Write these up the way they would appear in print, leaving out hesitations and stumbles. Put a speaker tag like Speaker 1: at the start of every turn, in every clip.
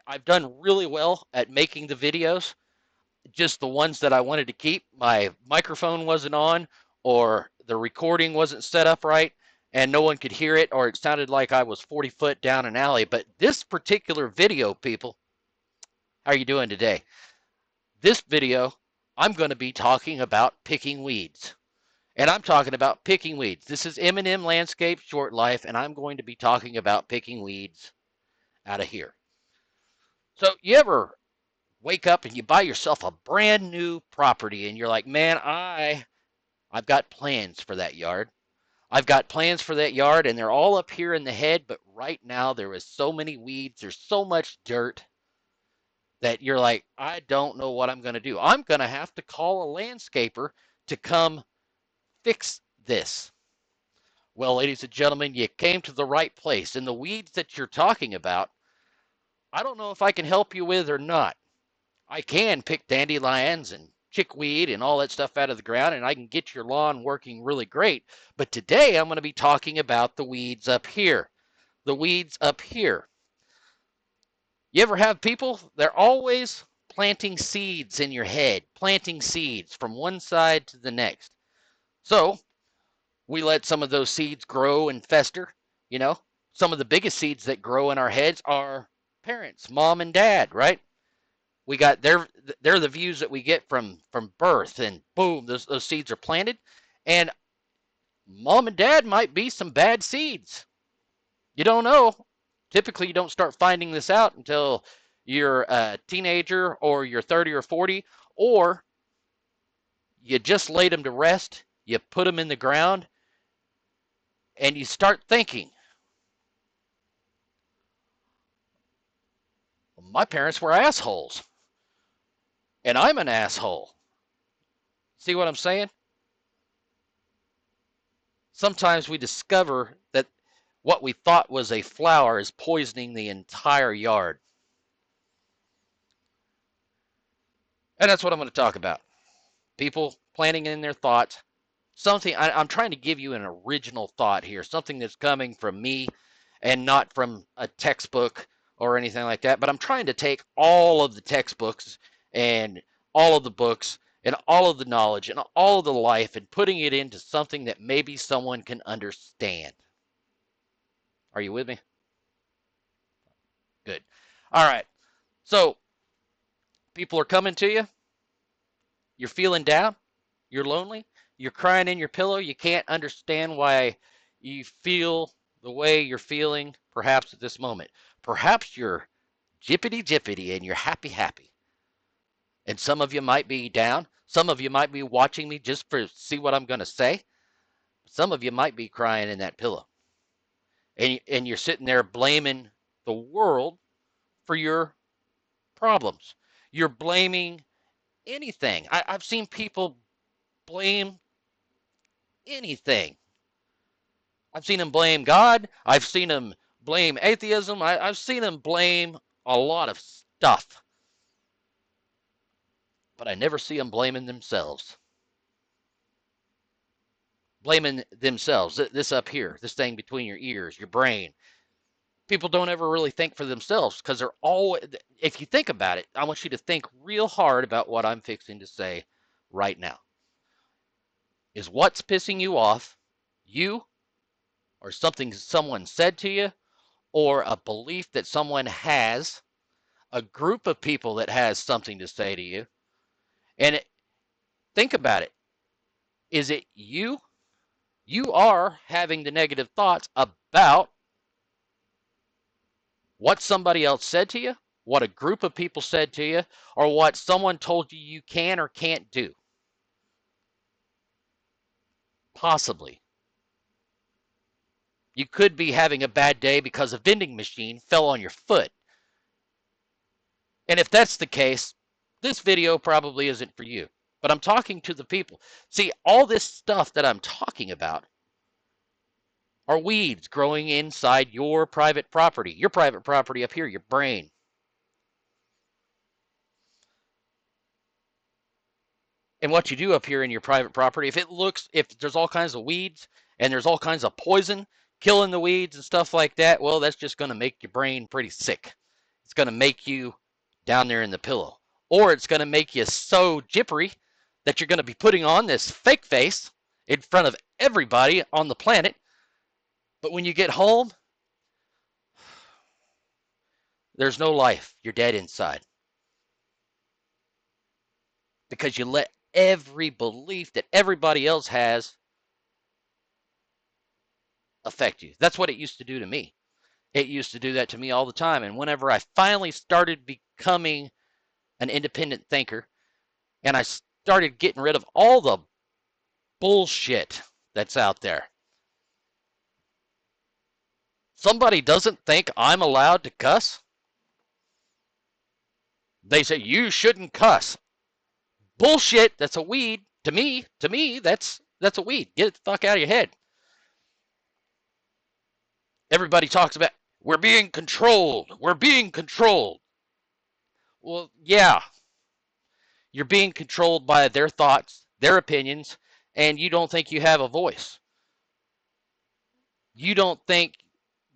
Speaker 1: I've done really well at making the videos, just the ones that I wanted to keep. My microphone wasn't on, or the recording wasn't set up right, and no one could hear it, or it sounded like I was 40 foot down an alley. But this particular video, people, how are you doing today? This video, I'm going to be talking about picking weeds. And I'm talking about picking weeds. This is M&M Landscape Short Life, and I'm going to be talking about picking weeds out of here. So you ever wake up and you buy yourself a brand new property and you're like, man, I've got plans for that yard. I've got plans for that yard and they're all up here in the head, but right now there is so many weeds, there's so much dirt that you're like, I don't know what I'm going to do. I'm going to have to call a landscaper to come fix this. Well, ladies and gentlemen, you came to the right place. And the weeds that you're talking about, I don't know if I can help you with or not. I can pick dandelions and chickweed and all that stuff out of the ground, and I can get your lawn working really great. But today I'm going to be talking about the weeds up here. The weeds up here. You ever have people? They're always planting seeds in your head, planting seeds from one side to the next. So we let some of those seeds grow and fester. You know, some of the biggest seeds that grow in our heads are parents, mom and dad, right? We got they're the views that we get from birth, and boom, those seeds are planted, and mom and dad might be some bad seeds. You don't know. Typically, you don't start finding this out until you're a teenager or you're 30 or 40, or you just laid them to rest, you put them in the ground, and you start thinking, my parents were assholes, and I'm an asshole. See what I'm saying? Sometimes we discover that what we thought was a flower is poisoning the entire yard. And that's what I'm going to talk about. People planning in their thoughts. I'm trying to give you an original thought here, something that's coming from me and not from a textbook or anything like that. But I'm trying to take all of the textbooks and all of the books and all of the knowledge and all of the life and putting it into something that maybe someone can understand. Are you with me? Good. All right. So people are coming to you. You're feeling down. You're lonely. You're crying in your pillow. You can't understand why you feel the way you're feeling, perhaps at this moment. Perhaps you're jippity jippity and you're happy happy. And some of you might be down. Some of you might be watching me just for see what I'm going to say. Some of you might be crying in that pillow. And you're sitting there blaming the world for your problems. You're blaming anything. I've seen people blame anything. I've seen them blame God. I've seen them blame atheism. I've seen them blame a lot of stuff. But I never see them blaming themselves. Blaming themselves. This up here, this thing between your ears, your brain. People don't ever really think for themselves because they're always, if you think about it, I want you to think real hard about what I'm fixing to say right now. Is what's pissing you off you, or something someone said to you, or a belief that someone has, a group of people that has something to say to you? And think about it. Is it you? You are having the negative thoughts about what somebody else said to you, what a group of people said to you, or what someone told you you can or can't do. Possibly. You could be having a bad day because a vending machine fell on your foot. And if that's the case, this video probably isn't for you. But I'm talking to the people. See, all this stuff that I'm talking about are weeds growing inside your private property up here, your brain. And what you do up here in your private property, if there's all kinds of weeds and there's all kinds of poison killing the weeds and stuff like that, well, that's just going to make your brain pretty sick. It's going to make you down there in the pillow. Or it's going to make you so jippery that you're going to be putting on this fake face in front of everybody on the planet. But when you get home, there's no life. You're dead inside. Because you let every belief that everybody else has affect you. That's what it used to do to me. It used to do that to me all the time. And whenever I finally started becoming an independent thinker and I started getting rid of all the bullshit that's out there, somebody doesn't think I'm allowed to cuss, they say you shouldn't cuss. Bullshit. That's a weed. To me, that's a weed. Get it the fuck out of your head. Everybody talks about we're being controlled. We're being controlled. Well, yeah, you're being controlled by their thoughts, their opinions, and you don't think you have a voice. You don't think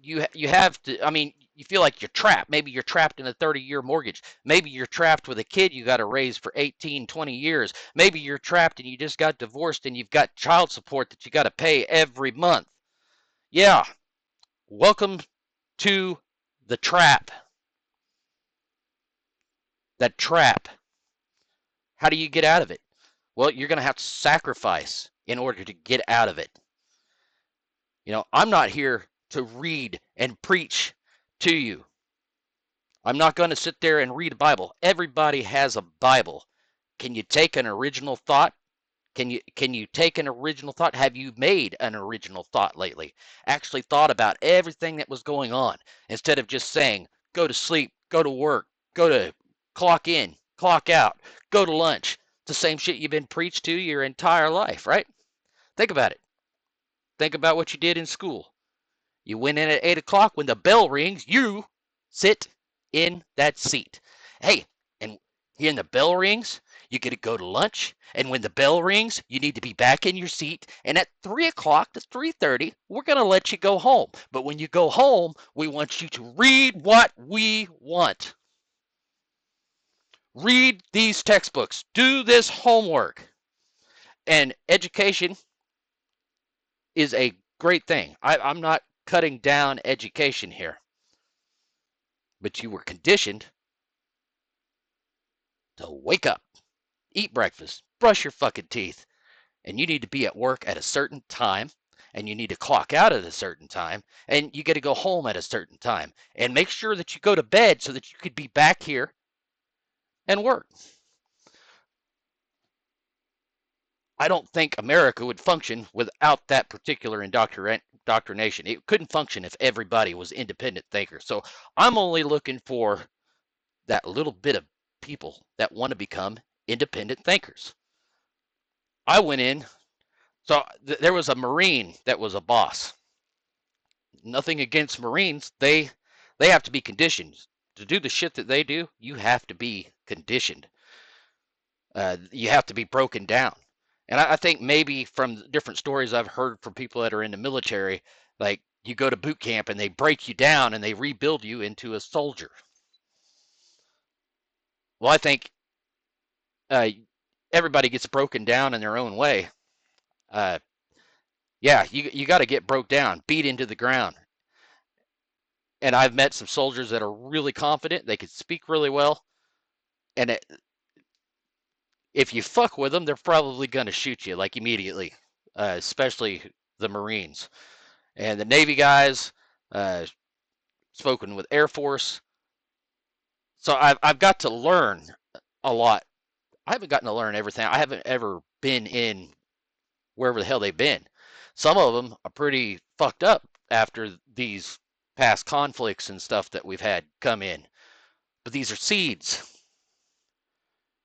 Speaker 1: you have to. I mean, you feel like you're trapped. Maybe you're trapped in a 30-year mortgage. Maybe you're trapped with a kid you got to raise for 18, 20 years. Maybe you're trapped and you just got divorced and you've got child support that you got to pay every month. Yeah, welcome to the trap. That trap. How do you get out of it? Well, you're going to have to sacrifice in order to get out of it. You know, I'm not here to read and preach to you. I'm not going to sit there and read a Bible. Everybody has a Bible. Can you take an original thought? Can you take an original thought? Have you made an original thought lately? Actually thought about everything that was going on instead of just saying, go to sleep, go to work, go to clock in, clock out, go to lunch. It's the same shit you've been preached to your entire life, right? Think about it. Think about what you did in school. You went in at 8 o'clock. When the bell rings, you sit in that seat. Hey, and when the bell rings, you get to go to lunch. And when the bell rings, you need to be back in your seat. And at 3 o'clock to 3:30, we're going to let you go home. But when you go home, we want you to read what we want. Read these textbooks. Do this homework. And education is a great thing. I'm not cutting down education here. But you were conditioned to wake up, eat breakfast, brush your fucking teeth, and you need to be at work at a certain time, and you need to clock out at a certain time, and you get to go home at a certain time, and make sure that you go to bed so that you could be back here and work. I don't think America would function without that particular indoctrination. It couldn't function if everybody was independent thinkers. So I'm only looking for that little bit of people that want to become independent thinkers. I went in, so there was a Marine that was a boss. Nothing against Marines. They have to be conditioned. To do the shit that they do, you have to be conditioned. You have to be broken down. And I think maybe from different stories I've heard from people that are in the military, like you go to boot camp and they break you down and they rebuild you into a soldier. Well, I think uh, everybody gets broken down in their own way. Uh, yeah, you got to get broke down, beat into the ground. And I've met some soldiers that are really confident. They can speak really well. And if you fuck with them, they're probably going to shoot you like immediately, especially the Marines. And the Navy guys, uh, spoken with Air Force. So I've got to learn a lot. I haven't gotten to learn everything. I haven't ever been in wherever the hell they've been. Some of them are pretty fucked up after these past conflicts and stuff that we've had come in. But these are seeds.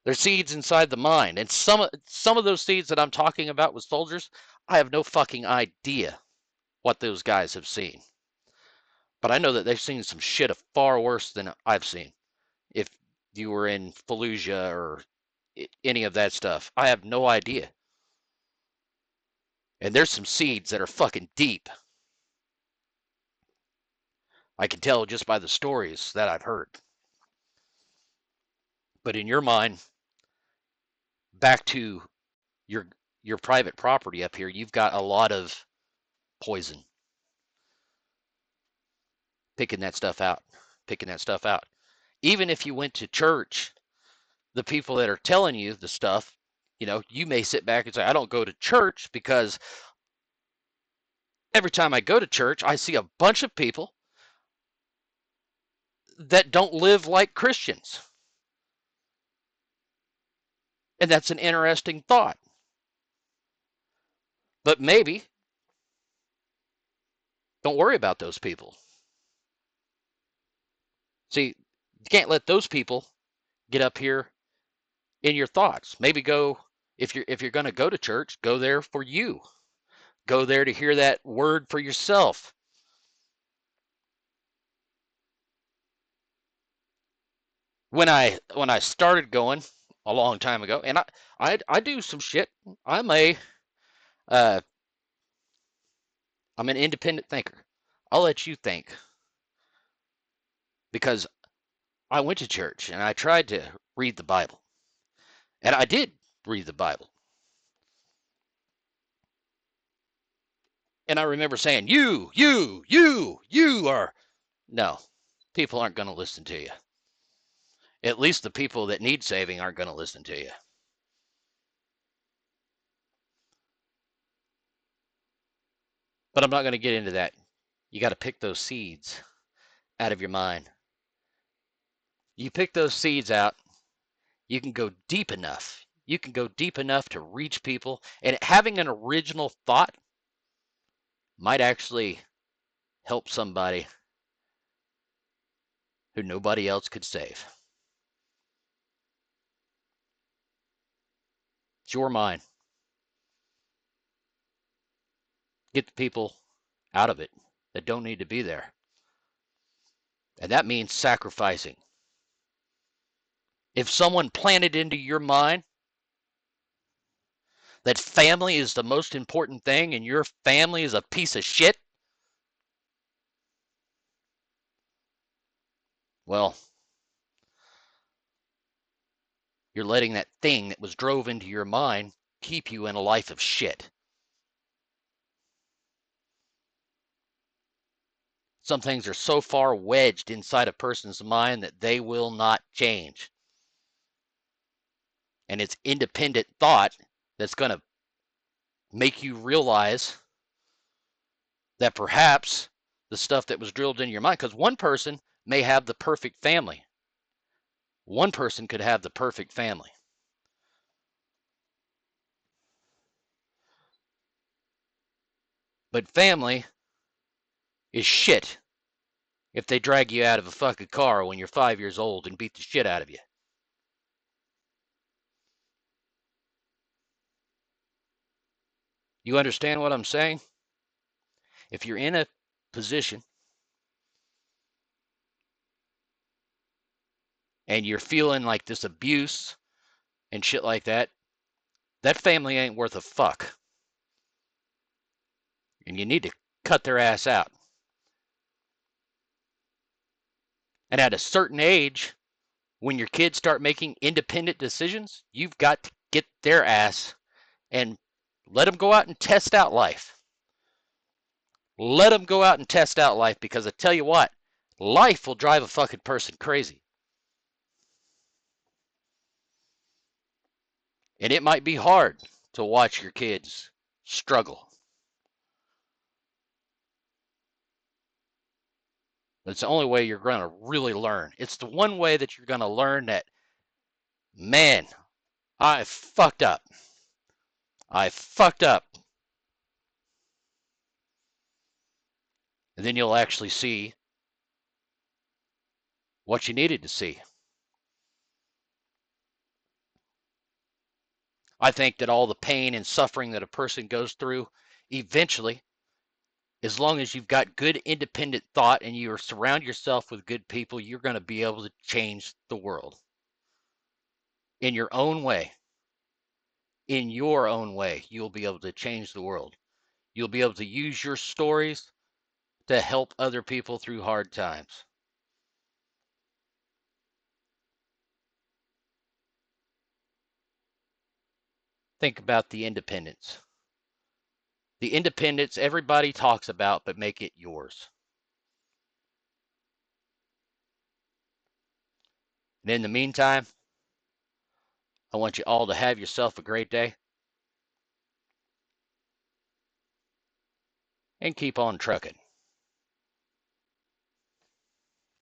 Speaker 1: They're seeds inside the mind. And some of those seeds that I'm talking about with soldiers, I have no fucking idea what those guys have seen. But I know that they've seen some shit far worse than I've seen. If you were in Fallujah or any of that stuff, I have no idea. And there's some seeds that are fucking deep. I can tell just by the stories that I've heard. But in your mind, back to your your private property up here, you've got a lot of poison picking that stuff out, picking that stuff out. Even if you went to church, the people that are telling you the stuff, you may sit back and say, I don't go to church because every time I go to church, I see a bunch of people that don't live like Christians. And that's an interesting thought. But maybe don't worry about those people. See, you can't let those people get up here in your thoughts. Maybe go, if you're going to go to church, go there for you. Go there to hear that word for yourself. When I started going a long time ago, and I do some shit. I'm a uh, I'm an independent thinker. I'll let you think because I went to church and I tried to read the Bible, and I did read the Bible. And I remember saying, you are. No, people aren't going to listen to you. At least the people that need saving aren't going to listen to you. But I'm not going to get into that. You got to pick those seeds out of your mind. You pick those seeds out, you can go deep enough. You can go deep enough to reach people. And having an original thought might actually help somebody who nobody else could save. It's your mind. Get the people out of it that don't need to be there. And that means sacrificing. If someone planted into your mind that family is the most important thing and your family is a piece of shit, well, you're letting that thing that was drove into your mind keep you in a life of shit. Some things are so far wedged inside a person's mind that they will not change. And it's independent thought that's going to make you realize that perhaps the stuff that was drilled in your mind, because one person may have the perfect family. One person could have the perfect family. But family is shit if they drag you out of a fucking car when you're 5 years old and beat the shit out of you. You understand what I'm saying? If you're in a position and you're feeling like this abuse and shit like that, that family ain't worth a fuck. And you need to cut their ass out. And at a certain age, when your kids start making independent decisions, you've got to get their ass and let them go out and test out life. Let them go out and test out life, because I tell you what, life will drive a fucking person crazy. And it might be hard to watch your kids struggle. It's the only way you're going to really learn. It's the one way that you're going to learn that, man, I fucked up. I fucked up. And then you'll actually see what you needed to see. I think that all the pain and suffering that a person goes through, eventually, as long as you've got good independent thought and you surround yourself with good people, you're going to be able to change the world in your own way. In your own way, you'll be able to change the world. You'll be able to use your stories to help other people through hard times. Think about the independence. The independence everybody talks about, but make it yours. And in the meantime, I want you all to have yourself a great day and keep on trucking.